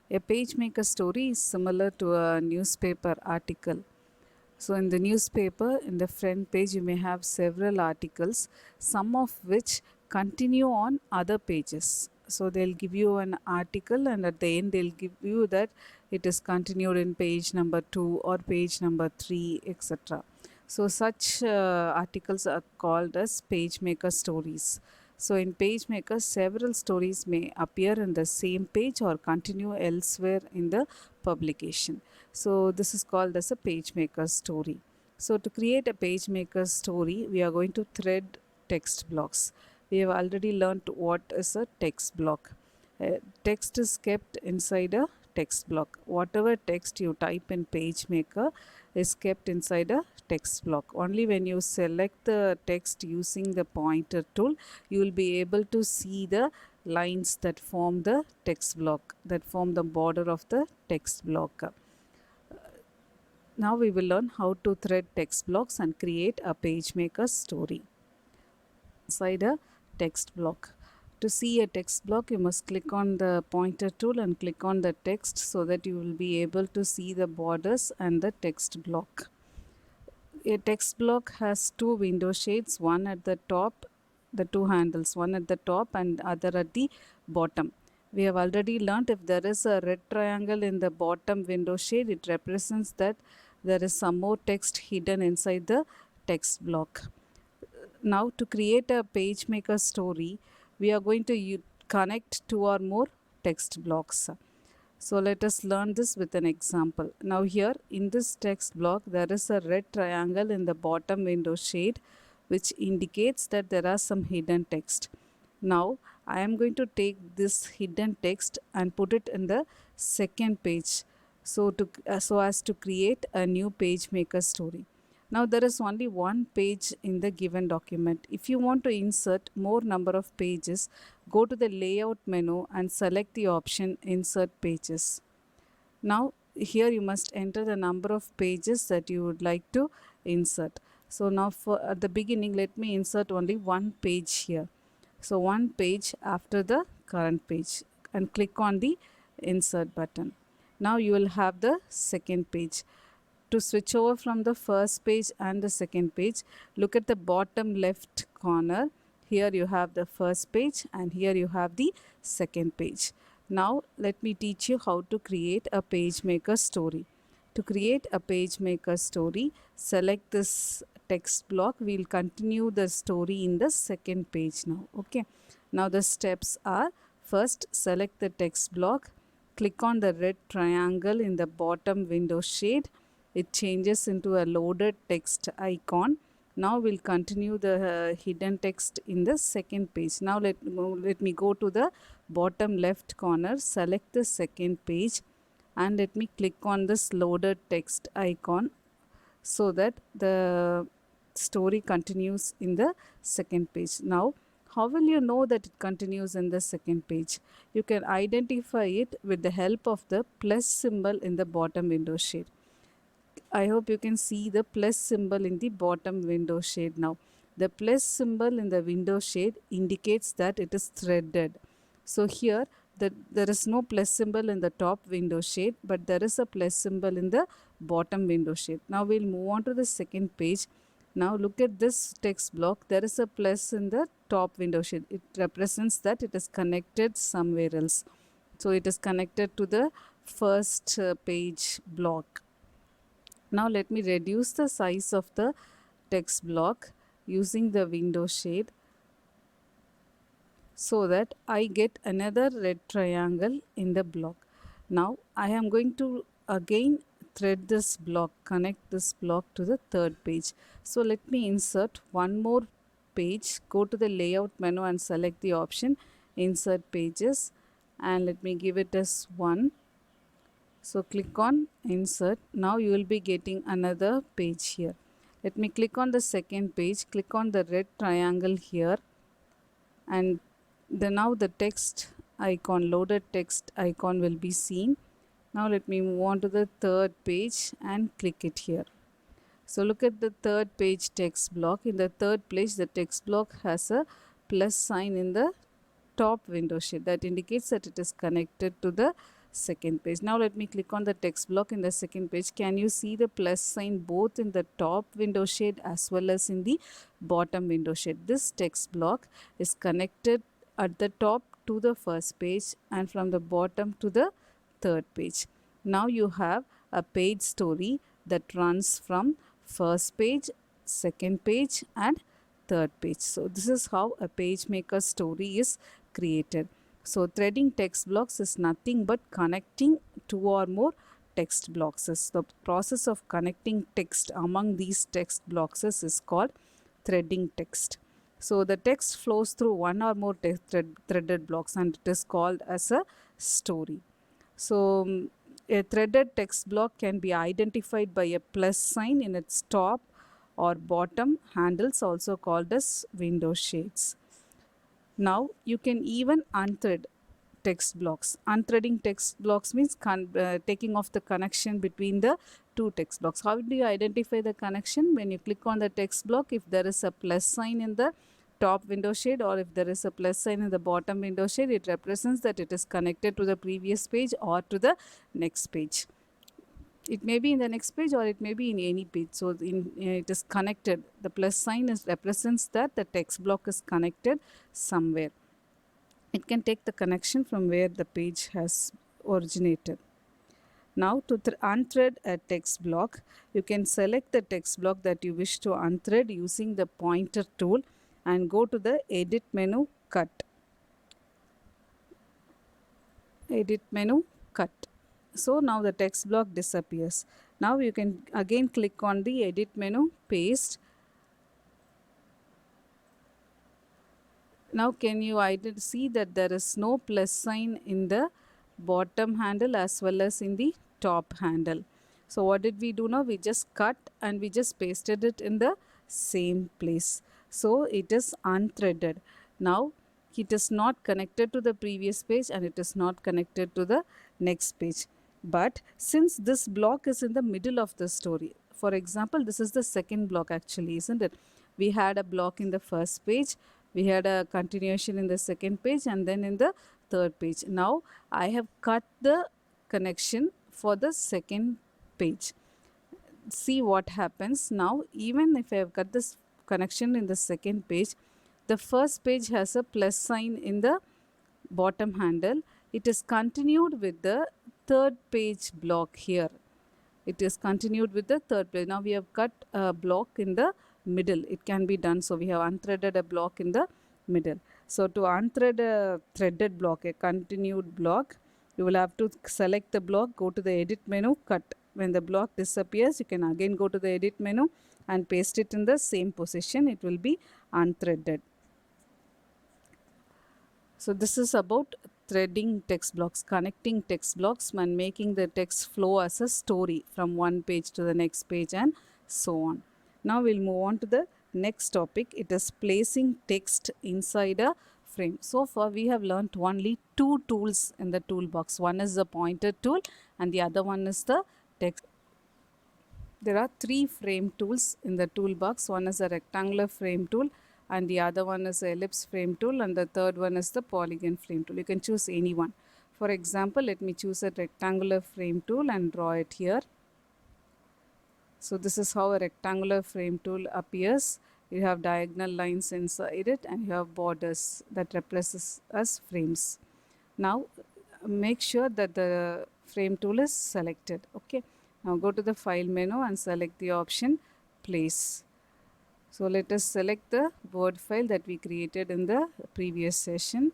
A PageMaker story is similar to a newspaper article. So, in the newspaper, in the front page, you may have several articles, some of which continue on other pages. So, they'll give you an article, and at the end, they'll give you that it is continued in page number 2 or page number 3, etc. So, such articles are called as PageMaker stories. So, in PageMaker, several stories may appear in the same page or continue elsewhere in the publication. So, this is called as a PageMaker story. So, to create a PageMaker story, we are going to thread text blocks. We have already learned what is a text block. Text is kept inside a text block. Whatever text you type in PageMaker is kept inside a text block. Only when you select the text using the pointer tool, you will be able to see the lines that form the text block, that form the border of the text block. Now we will learn how to thread text blocks and create a PageMaker story inside a text block. To see a text block, you must click on the pointer tool and click on the text so that you will be able to see the borders and the text block. A text block has two window shades, one at the top, the two handles, one at the top and other at the bottom. We have already learnt if there is a red triangle in the bottom window shade, it represents that there is some more text hidden inside the text block. Now, to create a PageMaker story, we are going to connect two or more text blocks. So, let us learn this with an example. Now, here in this text block, there is a red triangle in the bottom window shade, which indicates that there are some hidden text. Now, I am going to take this hidden text and put it in the second page, so as to create a new PageMaker story. Now, there is only one page in the given document. If you want to insert more number of pages, go to the layout menu and select the option insert pages. Now, here you must enter the number of pages that you would like to insert. So, now for at the beginning, let me insert only one page here. So, one page after the current page and click on the insert button. Now, you will have the second page. To switch over from the first page and the second page, look at the bottom left corner. Here you have the first page and here you have the second page. Now let me teach you how to create a PageMaker story. To create a PageMaker story, select this text block. We will continue the story in the second page now. Okay. Now the steps are: first, select the text block. Click on the red triangle in the bottom window shade. It changes into a loaded text icon. Now we'll continue the hidden text in the second page. Now let me go to the bottom left corner, select the second page and let me click on this loaded text icon so that the story continues in the second page. Now, how will you know that it continues in the second page? You can identify it with the help of the plus symbol in the bottom window shade. I hope you can see the plus symbol in the bottom window shade now. The plus symbol in the window shade indicates that it is threaded. So here there is no plus symbol in the top window shade, but there is a plus symbol in the bottom window shade. Now we'll move on to the second page. Now look at this text block. There is a plus in the top window shade. It represents that it is connected somewhere else. So it is connected to the first page block. Now let me reduce the size of the text block using the window shade so that I get another red triangle in the block. Now I am going to again thread this block, connect this block to the third page. So let me insert one more page, go to the layout menu and select the option insert pages and let me give it as 1. So click on insert. Now you will be getting another page here. Let me click on the second page, click on the red triangle here and now the text icon, loaded text icon will be seen. Now let me move on to the third page and click it here. So look at the third page text block. In the third page, the text block has a plus sign in the top window shade. That indicates that it is connected to the second page. Now let me click on the text block in the second page. Can you see the plus sign both in the top window shade as well as in the bottom window shade? This text block is connected at the top to the first page and from the bottom to the third page. Now you have a page story that runs from first page, second page and third page. So this is how a PageMaker story is created. So threading text blocks is nothing but connecting two or more text blocks. The process of connecting text among these text blocks is called threading text. So the text flows through one or more threaded blocks and it is called as a story. So a threaded text block can be identified by a plus sign in its top or bottom handles, also called as window shades. Now you can even unthread text blocks. Unthreading text blocks means taking off the connection between the two text blocks. How do you identify the connection? When you click on the text block, if there is a plus sign in the top window shade or if there is a plus sign in the bottom window shade, it represents that it is connected to the previous page or to the next page. It may be in the next page or it may be in any page. So it is connected. The plus sign represents that the text block is connected somewhere. It can take the connection from where the page has originated. Now to unthread a text block, you can select the text block that you wish to unthread using the pointer tool and go to the edit menu, cut. Edit menu, cut. So now the text block disappears. Now you can again click on the edit menu, paste. Now can you see that there is no plus sign in the bottom handle as well as in the top handle. So what did we do now? We just cut and we just pasted it in the same place. So it is unthreaded. Now it is not connected to the previous page and it is not connected to the next page. But since this block is in the middle of the story, for example, this is the second block actually, isn't it? We had a block in the first page, we had a continuation in the second page and then in the third page. Now I have cut the connection for the second page. See what happens now. Even if I have cut this connection in the second page, the first page has a plus sign in the bottom handle. It is continued with the third page block here. It is continued with the third page. Now we have cut a block in the middle. It can be done. So we have unthreaded a block in the middle. So to unthread a threaded block, a continued block, you will have to select the block, go to the edit menu, cut. When the block disappears, you can again go to the edit menu and paste it in the same position. It will be unthreaded. So this is about threading text blocks, connecting text blocks and making the text flow as a story from one page to the next page and so on. Now we'll move on to the next topic. It is placing text inside a frame. So far we have learnt only two tools in the toolbox. One is the pointer tool and the other one is the text. There are three frame tools in the toolbox. One is a rectangular frame tool and the other one is the ellipse frame tool and the third one is the polygon frame tool. You can choose any one. For example, let me choose a rectangular frame tool and draw it here. So this is how a rectangular frame tool appears. You have diagonal lines inside it and you have borders that represents as frames. Now make sure that the frame tool is selected. Okay. Now go to the file menu and select the option place. So let us select the Word file that we created in the previous session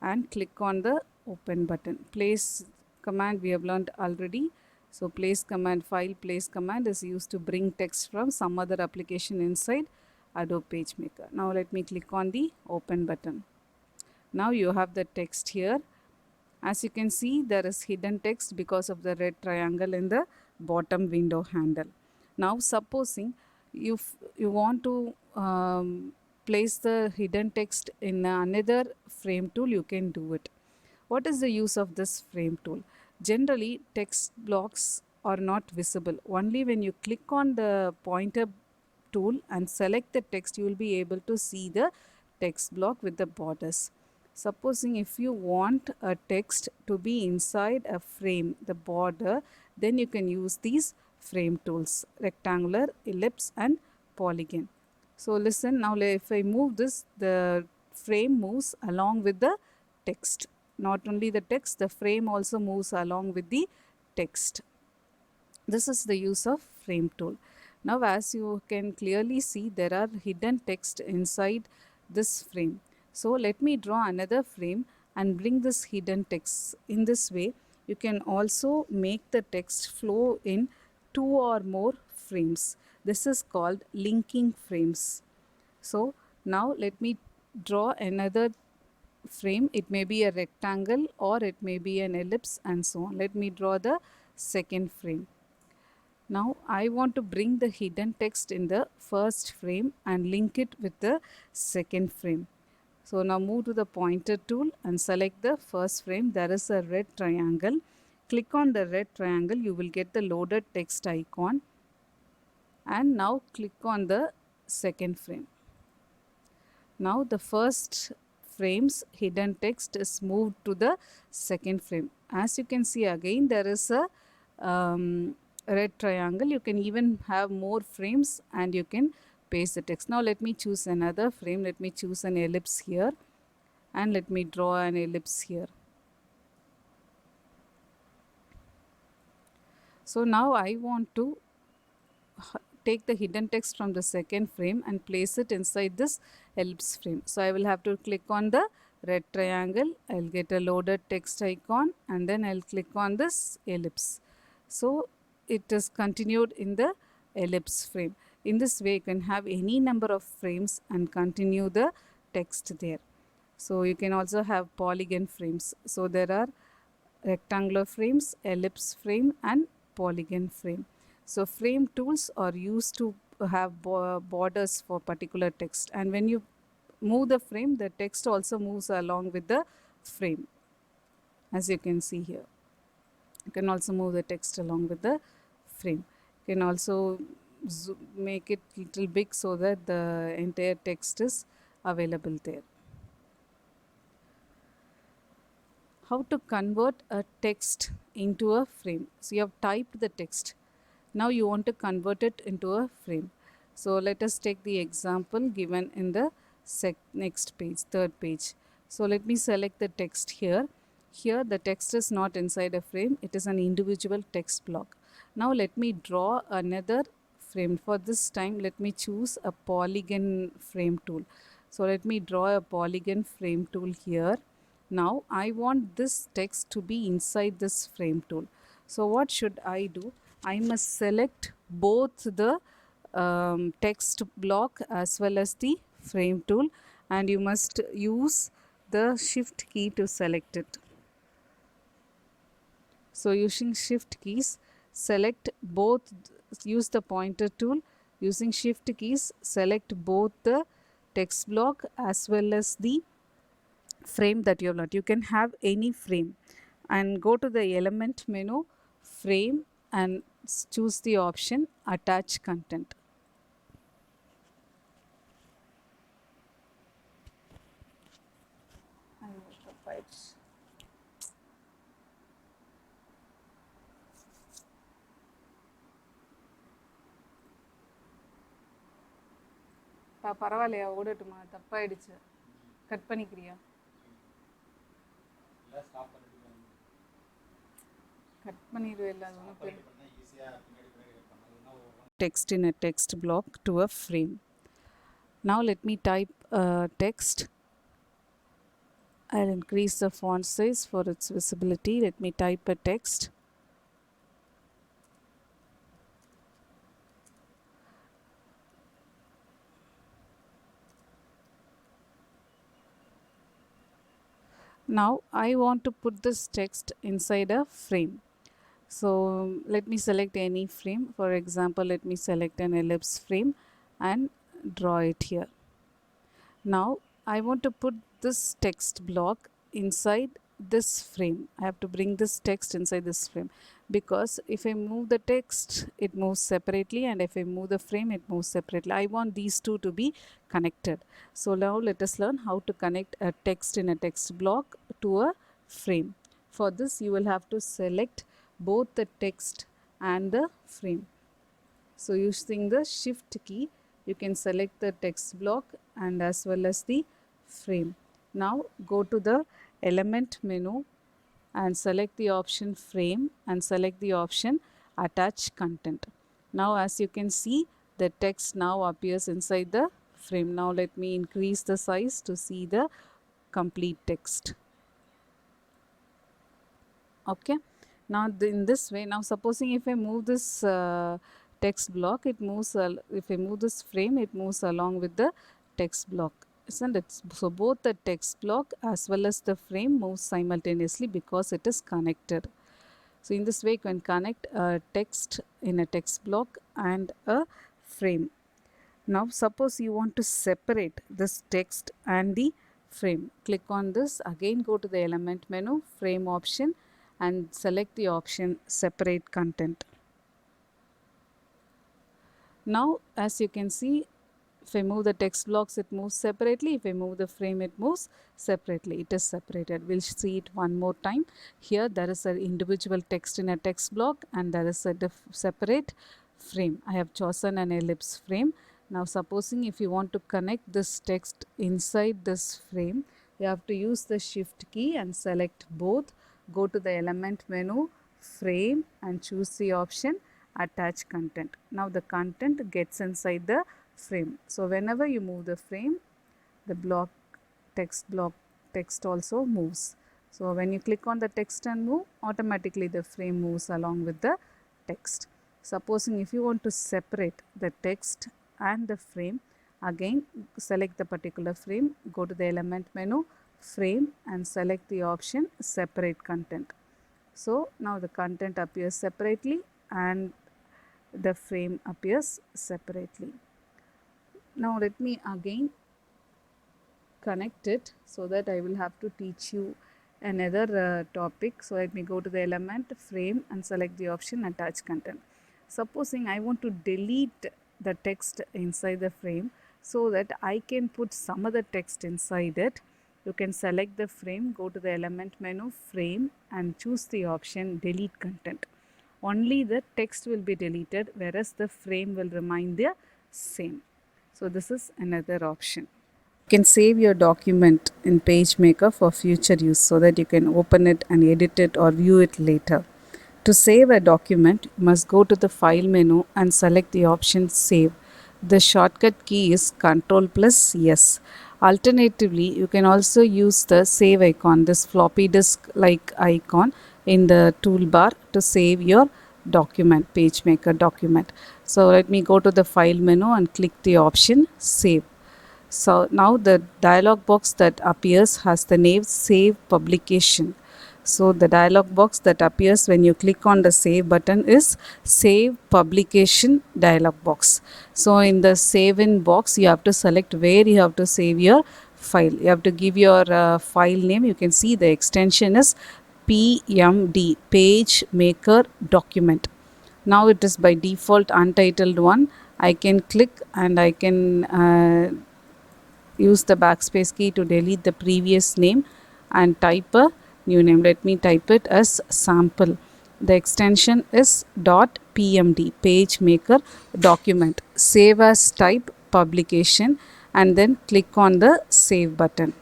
and click on the open button. Place command we have learned already. So place command, file place command is used to bring text from some other application inside Adobe PageMaker. Now let me click on the open button. Now you have the text here. As you can see, there is hidden text because of the red triangle in the bottom window handle. Now supposing you want to place the hidden text in another frame tool, you can do it. What is the use of this frame tool? Generally, text blocks are not visible. Only when you click on the pointer tool and select the text, you will be able to see the text block with the borders. Supposing if you want a text to be inside a frame, the border, then you can use these frame tools, rectangular, ellipse and polygon. So listen, now if I move this, the frame moves along with the text. Not only the text, the frame also moves along with the text. This is the use of frame tool. Now as you can clearly see, there are hidden text inside this frame. So let me draw another frame and bring this hidden text. In this way, you can also make the text flow in 2 or more frames. This is called linking frames. So now let me draw another frame. It may be a rectangle or it may be an ellipse and so on. Let me draw the second frame. Now I want to bring the hidden text in the first frame and link it with the second frame. So now move to the pointer tool and select the first frame. There is a red triangle. Click on the red triangle. You will get the loaded text icon. And now click on the second frame. Now the first frame's hidden text is moved to the second frame. As you can see, again there is a red triangle. You can even have more frames and you can paste the text. Now let me choose another frame. Let me choose an ellipse here and let me draw an ellipse here. So now I want to take the hidden text from the second frame and place it inside this ellipse frame. So I will have to click on the red triangle. I'll get a loaded text icon and then I'll click on this ellipse. So it is continued in the ellipse frame. In this way, you can have any number of frames and continue the text there. So you can also have polygon frames. So there are rectangular frames, ellipse frame and polygon frame. So frame tools are used to have borders for particular text, and when you move the frame, the text also moves along with the frame, as you can see here. You can also move the text along with the frame. You can also make it little big so that the entire text is available there. How to convert a text into a frame. So you have typed the text. Now you want to convert it into a frame. So let us take the example given in the next page, third page. So let me select the text here. Here the text is not inside a frame. It is an individual text block. Now let me draw another frame. For this time, let me choose a polygon frame tool. So let me draw a polygon frame tool here. Now I want this text to be inside this frame tool. So what should I do? I must select both the text block as well as the frame tool, and you must use the shift key to select it. So using shift keys, select both, use the pointer tool. Using shift keys, select both the text block as well as the frame that you have learned. You can have any frame and go to the element menu, frame, and choose the option attach content. பரவாயில்லையா, ஓடட்டுமா? தப்பாயிடுச்சு. Cut பண்ணிக்கிறியா? Cut பண்ணிடுவேல. Text in a text block to a frame. Now let me type text. I'll increase the font size for its visibility. Let me type a text. Now I want to put this text inside a frame. So let me select any frame. For example, let me select an ellipse frame and draw it here. Now I want to put this text block inside this frame. I have to bring this text inside this frame, because if I move the text, it moves separately, and if I move the frame, it moves separately. I want these two to be connected. So now let us learn how to connect a text in a text block to a frame. For this, you will have to select both the text and the frame. So using the shift key, you can select the text block and as well as the frame. Now go to the element menu and select the option frame and select the option attach content. Now as you can see, the text now appears inside the frame. Now let me increase the size to see the complete text. Okay, now in this way, now supposing if I move this text block, it moves, if I move this frame, it moves along with the text block, isn't it? So both the text block as well as the frame moves simultaneously because it is connected. So in this way, you can connect a text in a text block and a frame. Now suppose you want to separate this text and the frame. Click on this, again go to the element menu, frame option, and select the option separate content. Now as you can see, if I move the text blocks, it moves separately. If I move the frame, it moves separately. It is separated. We'll see it one more time. Here there is an individual text in a text block and there is a separate frame. I have chosen an ellipse frame. Now supposing if you want to connect this text inside this frame, you have to use the shift key and select both. Go to the element menu, frame, and choose the option attach content. Now the content gets inside the frame. So whenever you move the frame, the block text also moves. So when you click on the text and move, automatically the frame moves along with the text. Supposing if you want to separate the text and the frame, again select the particular frame, go to the element menu, frame, and select the option separate content. So now the content appears separately and the frame appears separately. Now let me again connect it so that I will have to teach you another topic. So let me go to the element, frame, and select the option attach content. Supposing I want to delete the text inside the frame so that I can put some other text inside it, you can select the frame, go to the element menu, frame, and choose the option delete content. Only the text will be deleted, whereas the frame will remain the same. So this is another option. You can save your document in PageMaker for future use so that you can open it and edit it or view it later. To save a document, you must go to the file menu and select the option save. The shortcut key is Ctrl+S. Alternatively, you can also use the save icon, this floppy disk like icon in the toolbar to save your document, PageMaker document. So let me go to the file menu and click the option save. So now the dialog box that appears has the name save publication. So the dialog box that appears when you click on the save button is save publication dialog box. So in the save in box, you have to select where you have to save your file. You have to give your file name. You can see the extension is PMD, page maker document. Now it is by default untitled one. I can click and I can use the backspace key to delete the previous name and type a new name. Let me type it as sample. The extension is .pmd, page maker document. Save as type publication and then click on the save button.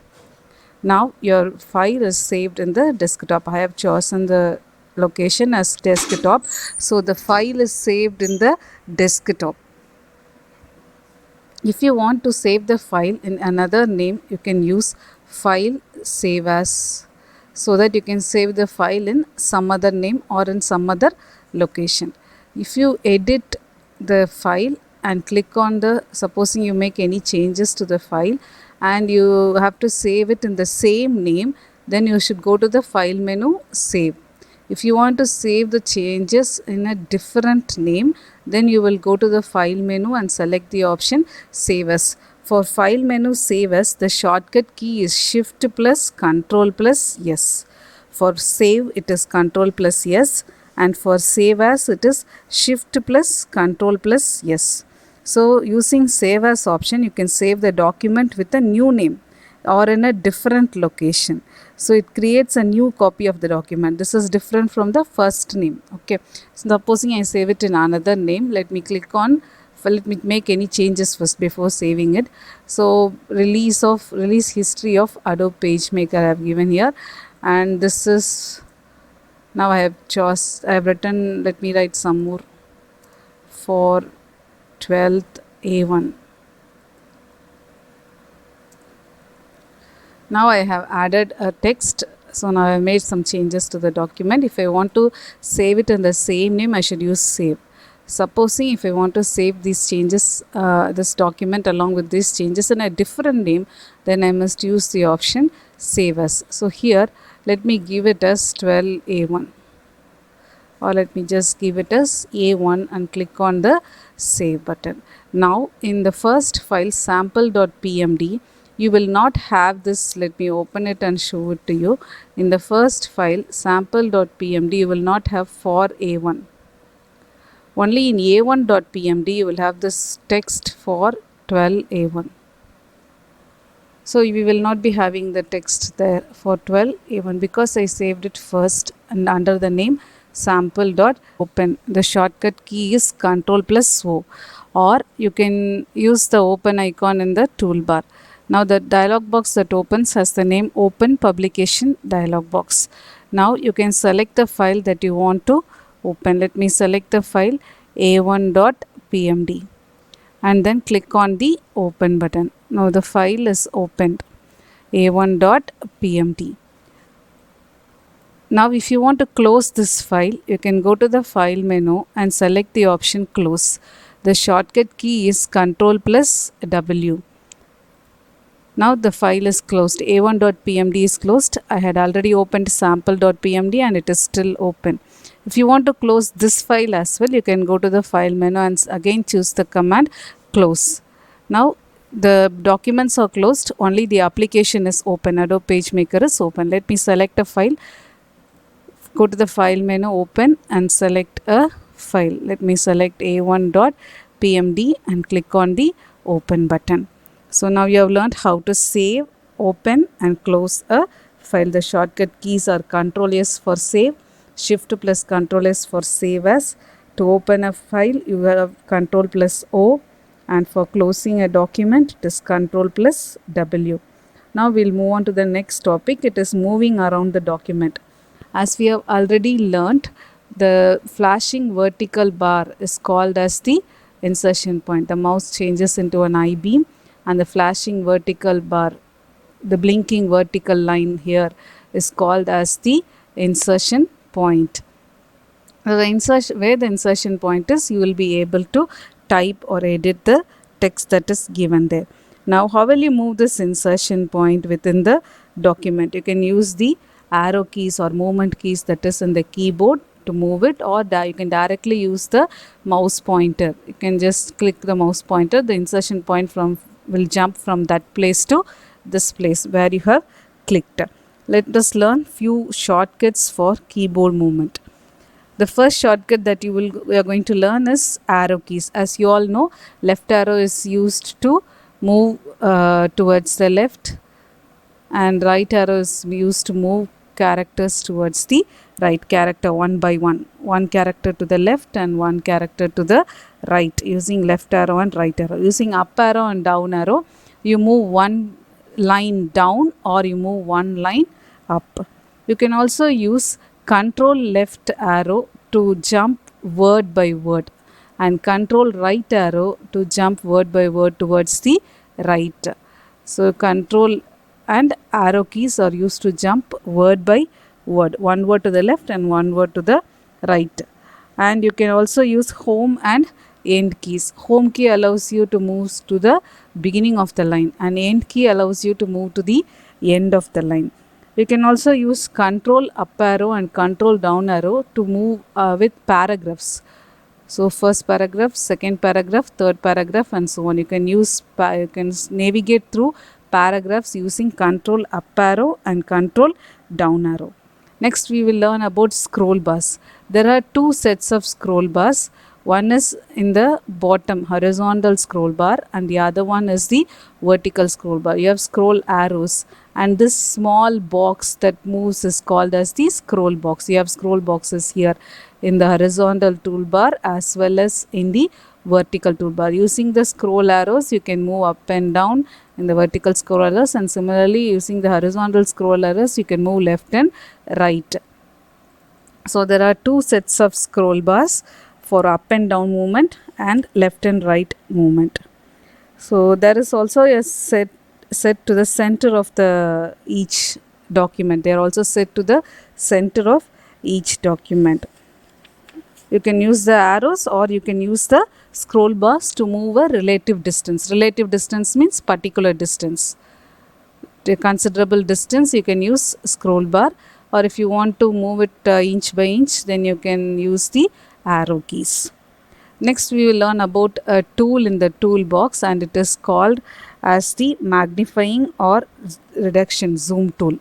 Now your file is saved in the desktop. I have chosen the location as desktop. So the file is saved in the desktop. If you want to save the file in another name, you can use file save as, so that you can save the file in some other name or in some other location. If you edit the file and click on the, supposing you make any changes to the file and you have to save it in the same name, then you should go to the file menu, save. If you want to save the changes in a different name, then you will go to the file menu and select the option save as. For file menu save as, the shortcut key is shift plus Ctrl+S. For save it is Control plus S, and for save as it is Shift plus Control plus S. So using save as option, you can save the document with a new name or in a different location. So it creates a new copy of the document. This is different from the first name. Okay, so supposing I save it in another name, let me click on, let me make any changes first before saving it. So release history of Adobe PageMaker I have given here, and this is, now I have written, let me write some more for 12th A1. Now I have added a text. So now I have made some changes to the document. If I want to save it in the same name, I should use save. Supposing if I want to save these changes, this document along with these changes in a different name, then I must use the option save as. So here let me give it as 12A1, or let me just give it as A1 and click on the save button. Now in the first file sample.pmd, you will not have this. Let me open it and show it to you. In the first file sample.pmd, you will not have for A1. Only in A1.pmd you will have this text for 12A1. So we will not be having the text there for 12A1 because I saved it first and under the name sample.open. The shortcut key is Ctrl plus O, or you can use the open icon in the toolbar. Now the dialog box that opens has the name Open Publication dialog box. Now you can select the file that you want to open. Let me select the file a1.pmd and then click on the open button. Now the file is opened, a1.pmd. Now if you want to close this file, you can go to the file menu and select the option close. The shortcut key is Ctrl plus W. Now the file is closed. A1.pmd is closed. I had already opened sample.pmd and it is still open. If you want to close this file as well, you can go to the file menu and again choose the command close. Now the documents are closed, only the application is open. Adobe PageMaker is open. Let me select a file. Go to the file menu, open and select a file. Let me select a1.pmd and click on the open button. So now you have learned how to save, open and close a file. The shortcut keys are Ctrl S for save, Shift plus Ctrl S for save as. To open a file, you have Ctrl plus O, and for closing a document, it is Ctrl plus W. Now we'll move on to the next topic. It is moving around the document. As we have already learnt, the flashing vertical bar is called as the insertion point. The mouse changes into an I-beam, and the flashing vertical bar, the blinking vertical line here, is called as the insertion point. Where the insertion point is, you will be able to type or edit the text that is given there. Now how will you move this insertion point within the document? You can use the arrow keys or movement keys that is in the keyboard to move it, or you can directly use the mouse pointer. You can just click the mouse pointer. The insertion point will jump from that place to this place where you have clicked. Let us learn few shortcuts for keyboard movement. The first shortcut that we are going to learn is arrow keys. As you all know, left arrow is used to move towards the left, and right arrow is used to move characters towards the right, character one by one. One character to the left and one character to the right, using left arrow and right arrow. Using up arrow and down arrow, you move one line down or you move one line up. You can also use Control left arrow to jump word by word, and Control right arrow to jump word by word towards the right. So Control and arrow keys are used to jump word by word, one word to the left and one word to the right. And you can also use home and end keys. Home key allows you to move to the beginning of the line, and end key allows you to move to the end of the line. You can also use Control up arrow and Control down arrow to move with paragraphs. So first paragraph, second paragraph, third paragraph, and so on. You can navigate through paragraphs using Control up arrow and Control down arrow. Next, we will learn about scroll bars. There are two sets of scroll bars. One is in the bottom horizontal scroll bar, and the other one is the vertical scroll bar. You have scroll arrows, and this small box that moves is called as the scroll box. You have scroll boxes here in the horizontal toolbar as well as in the vertical toolbar. Using the scroll arrows, you can move up and down in the vertical scroll arrows, and similarly using the horizontal scroll arrows, you can move left and right. So there are two sets of scroll bars for up and down movement and left and right movement. So there is also a set to the center of the each document. They are also set to the center of each document. You can use the arrows or you can use the scroll bars to move a relative distance. Relative distance means particular distance. To a considerable distance, you can use scroll bar, or if you want to move it inch by inch, then you can use the arrow keys. Next, we will learn about a tool in the toolbox, and it is called as the magnifying or reduction zoom tool.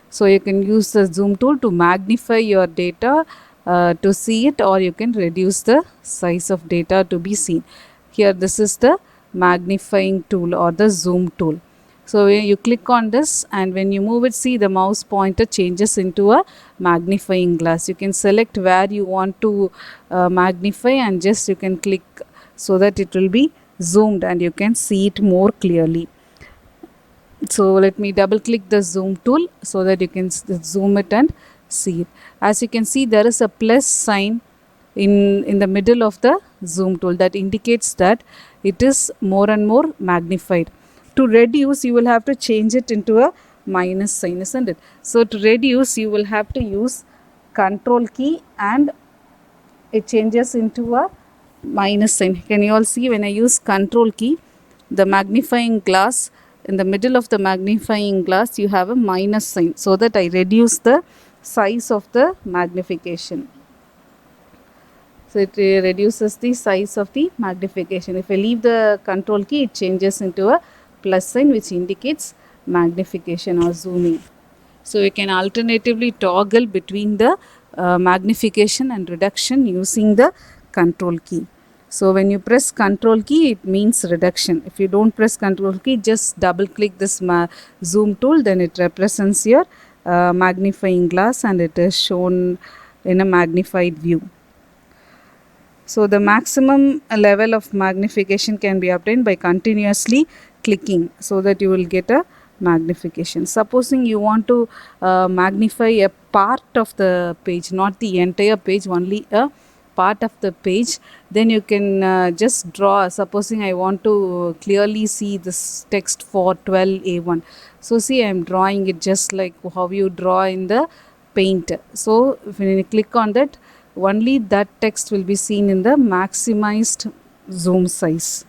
So you can use the zoom tool to magnify your data to see it, or you can reduce the size of data to be seen. Here this is the magnifying tool or the zoom tool. So when you click on this, and when you move it, see the mouse pointer changes into a magnifying glass. You can select where you want to magnify, and just you can click so that it will be zoomed and you can see it more clearly. So let me double click the zoom tool so that you can zoom it and see it. As you can see, there is a plus sign in the middle of the zoom tool that indicates that it is more and more magnified. To reduce, you will have to change it into a minus sign, isn't it? So to reduce, you will have to use control key and it changes into a minus sign. Can you all see when I use control key, the magnifying glass, in the middle of the magnifying glass you have a minus sign so that I reduce the size of the magnification. So it reduces the size of the magnification. If I leave the control key, it changes into a plus sign which indicates magnification or zooming. So you can alternatively toggle between the magnification and reduction using the control key. So when you press control key, it means reduction. If you don't press control key, just double click this zoom tool, then it represents your magnifying glass and it is shown in a magnified view. So the maximum level of magnification can be obtained by continuously clicking so that you will get a magnification. Supposing you want to magnify a part of the page, not the entire page, only a part of the page, then you can just draw. Supposing I want to clearly see this text for 12A1. So see, I am drawing it just like how you draw in the paint. So when you click on that, only that text will be seen in the maximized zoom size.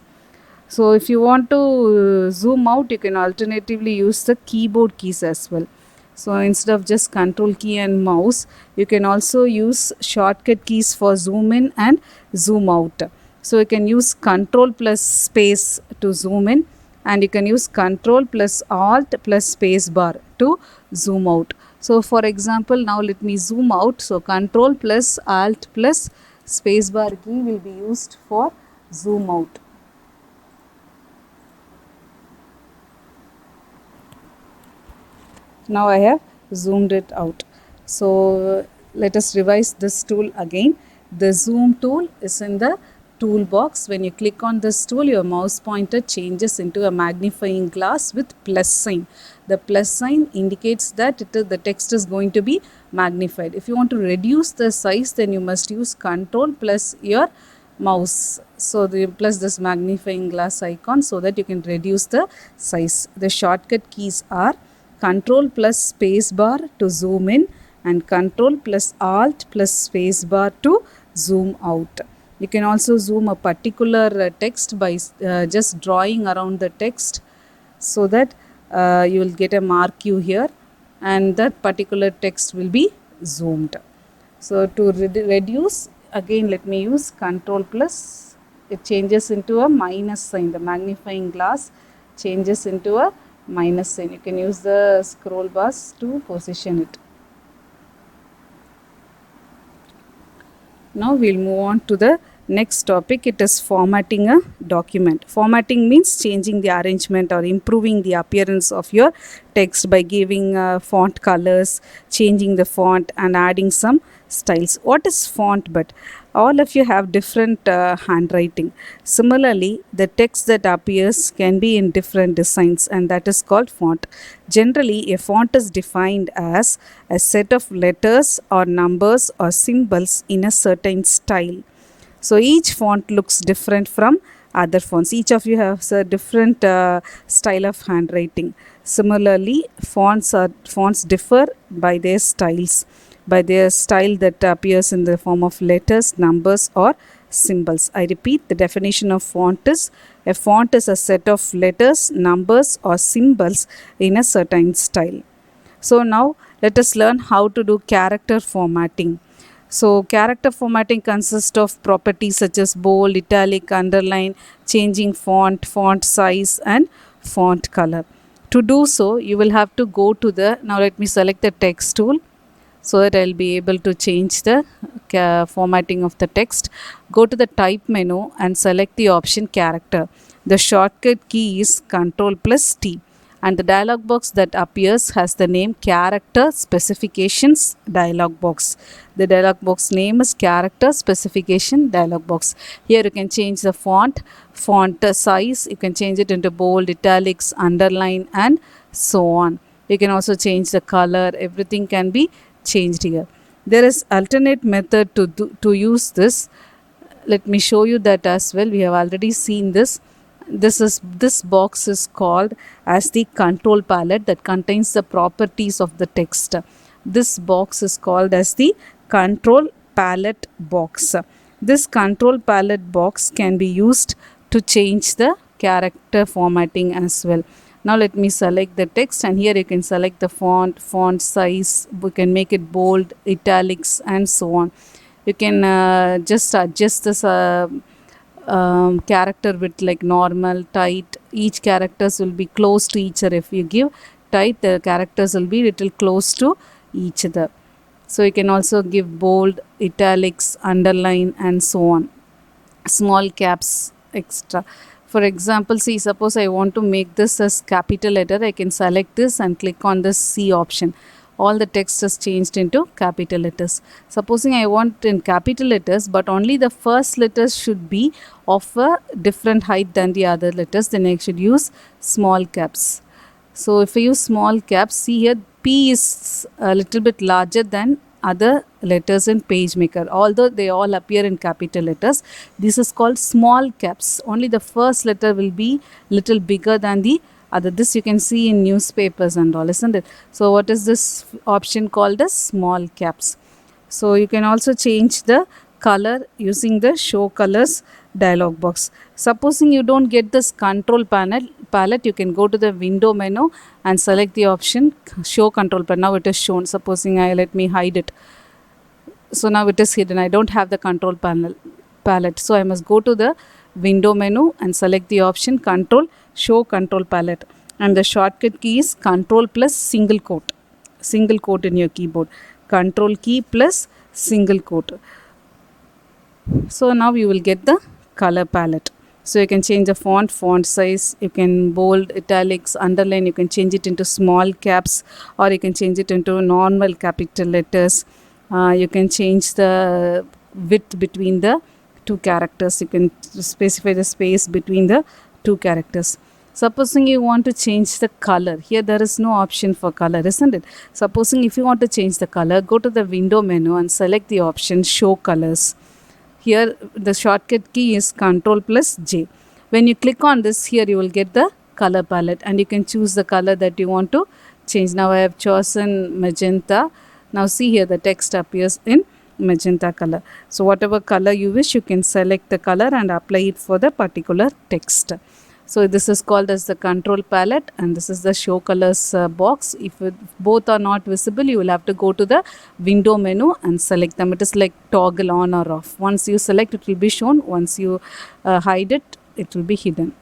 So if you want to zoom out, you can alternatively use the keyboard keys as well. So instead of just control key and mouse, you can also use shortcut keys for zoom in and zoom out. So you can use control plus space to zoom in, and you can use control plus alt plus space bar to zoom out. So for example, now let me zoom out. So control plus alt plus space bar key will be used for zoom out. Now I have zoomed it out. So let us revise this tool again. The zoom tool is in the toolbox. When you click on this tool, your mouse pointer changes into a magnifying glass with plus sign. The plus sign indicates that the text is going to be magnified. If you want to reduce the size, then you must use control plus your mouse. So plus this magnifying glass icon so that you can reduce the size. The shortcut keys are control plus space bar to zoom in and control plus alt plus space bar to zoom out. You can also zoom a particular text by just drawing around the text so that you will get a mark here and that particular text will be zoomed. So to reduce, again let me use control plus, it changes into a minus sign. The magnifying glass changes into a minus sign. You can use the scroll bars to position it. Now we'll move on to the next topic. It is formatting a document. Formatting means changing the arrangement or improving the appearance of your text by giving font colors, changing the font and adding some styles. What is font? But all of you have different handwriting. Similarly, the text that appears can be in different designs, and that is called font. Generally, a font is defined as a set of letters or numbers or symbols in a certain style. So each font looks different from other fonts. Each of you has a different style of handwriting. Similarly, fonts differ by their styles, by their style that appears in the form of letters, numbers, or symbols. I repeat, the definition of font is a font is a set of letters, numbers, or symbols in a certain style. So now let us learn how to do character formatting. So character formatting consists of properties such as bold, italic, underline, changing font, font size, and font color. To do so, you will have to go to the, now let me select the text tool so that I'll be able to change the formatting of the text. Go to the type menu and select the option character. The shortcut key is Ctrl plus T, and the dialog box that appears has the name character specifications dialog box. The dialog box name is character specification dialog box. Here you can change the font size, you can change it into bold, italics, underline, and so on. You can also change the color. Everything can be changed here. There is alternate method to use this. Let me show you that as well. We have already seen this. This box is called as the control palette that contains the properties of the text. This box is called as the control palette box. This control palette box can be used to change the character formatting as well. Now let me select the text, and here you can select the font size. We can make it bold, italics, and so on. You can just adjust this character width like normal, tight. Each characters will be close to each other. If you give tight, the characters will be little close to each other. So you can also give bold, italics, underline, and so on. Small caps extra. For example, see, suppose I want to make this as capital letter, I can select this and click on the C option. All the text is changed into capital letters. Supposing I want in capital letters, but only the first letters should be of a different height than the other letters, then I should use small caps. So if I use small caps, see here P is a little bit larger than other letters in PageMaker. Although they all appear in capital letters, this is called small caps. Only the first letter will be little bigger than the other. This you can see in newspapers and all, isn't it? So what is this option called as small caps? So you can also change the color using the show colors dialog box. Supposing you don't get this control palette, you can go to the window menu and select the option show control palette. Now it is shown. Supposing let me hide it. So now it is hidden. I don't have the control palette. So I must go to the window menu and select the option control show control palette, and the shortcut key is Control plus single quote in your keyboard. Control key plus single quote. So now you will get the color palette. So you can change the font size, you can bold, italics, underline, you can change it into small caps, or you can change it into normal capital letters. You can change the width between the two characters. You can specify the space between the two characters. Supposing you want to change the color, here there is no option for color, isn't it? Supposing if you want to change the color, go to the window menu and select the option show colors. Here the shortcut key is Control plus J. When you click on this, here you will get the color palette, and you can choose the color that you want to change. Now I have chosen magenta. Now see here the text appears in magenta color. So whatever color you wish, you can select the color and apply it for the particular text. So this is called as the control palette, and this is the show colors box. If both are not visible, you will have to go to the window menu and select them. It is like toggle on or off. Once you select, it will be shown. Once you hide it, it will be hidden.